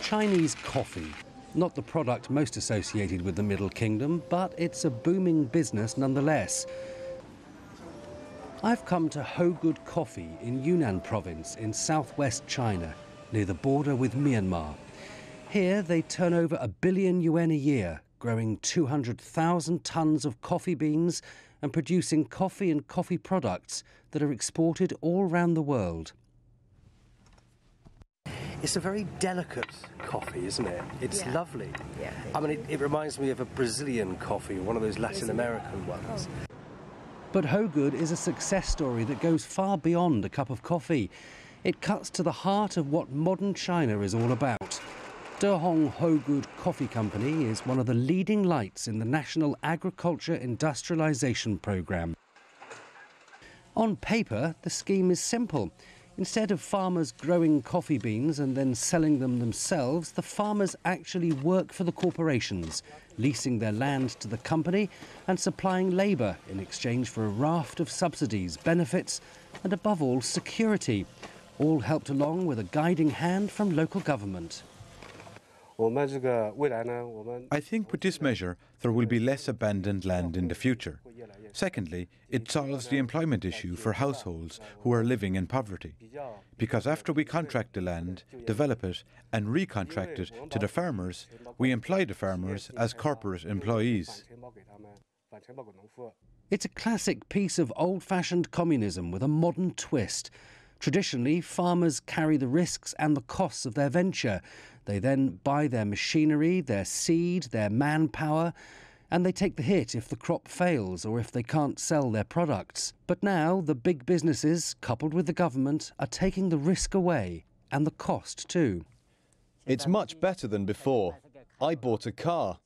Chinese coffee. Not the product most associated with the Middle Kingdom, but it's a booming business nonetheless. I've come to Hogood Coffee in Yunnan Province in southwest China, near the border with Myanmar. Here they turn over $1 billion yuan a year, growing 200,000 tons of coffee beans and producing coffee and coffee products that are exported all around the world. It's a very delicate coffee, isn't it? It's lovely. Yeah. I mean, it reminds me of a Brazilian coffee, one of those Latin American ones. But Hogood is a success story that goes far beyond a cup of coffee. It cuts to the heart of what modern China is all about. Dehong Hogood Coffee Company is one of the leading lights in the National Agriculture Industrialization Program. On paper, the scheme is simple. Instead of farmers growing coffee beans and then selling them themselves, the farmers actually work for the corporations, leasing their land to the company and supplying labour in exchange for a raft of subsidies, benefits and, above all, security, all helped along with a guiding hand from local government. I think with this measure there will be less abandoned land in the future. Secondly, it solves the employment issue for households who are living in poverty. Because after we contract the land, develop it and recontract it to the farmers, we employ the farmers as corporate employees. It's a classic piece of old-fashioned communism with a modern twist. Traditionally, farmers carry the risks and the costs of their venture. They then buy their machinery, their seed, their manpower, and they take the hit if the crop fails or if they can't sell their products. But now the big businesses, coupled with the government, are taking the risk away, and the cost too. It's much better than before. I bought a car.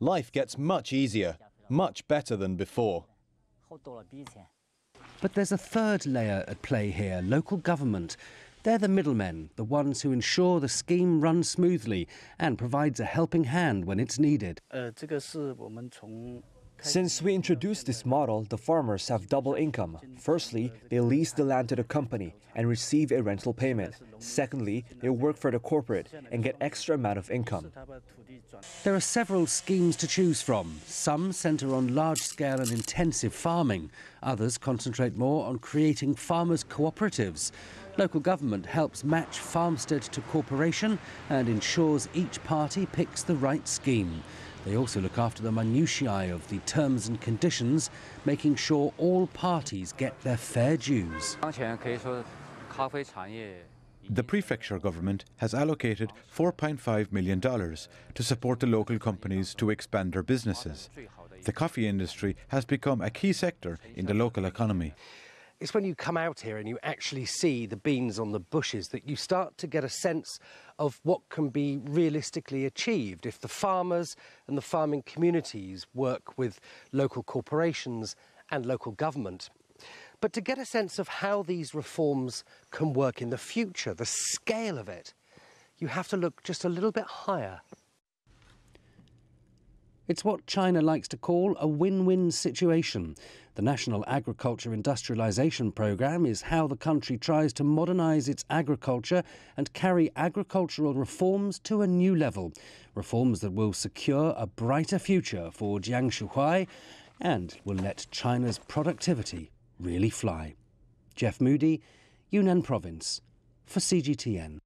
Life gets much easier, much better than before. But there's a third layer at play here, local government. They're the middlemen, the ones who ensure the scheme runs smoothly and provides a helping hand when it's needed. Since we introduced this model, the farmers have double income. Firstly, they lease the land to the company and receive a rental payment. Secondly, they work for the corporate and get extra amount of income. There are several schemes to choose from. Some centre on large-scale and intensive farming. Others concentrate more on creating farmers' cooperatives. Local government helps match farmstead to corporation and ensures each party picks the right scheme. They also look after the minutiae of the terms and conditions, making sure all parties get their fair dues. The prefecture government has allocated $4.5 million to support the local companies to expand their businesses. The coffee industry has become a key sector in the local economy. It's when you come out here and you actually see the beans on the bushes that you start to get a sense of what can be realistically achieved if the farmers and the farming communities work with local corporations and local government. But to get a sense of how these reforms can work in the future, the scale of it, you have to look just a little bit higher. It's what China likes to call a win-win situation. The National Agriculture Industrialization Program is how the country tries to modernise its agriculture and carry agricultural reforms to a new level. Reforms that will secure a brighter future for Jiangsu Huai and will let China's productivity really fly. Jeff Moody, Yunnan Province, for CGTN.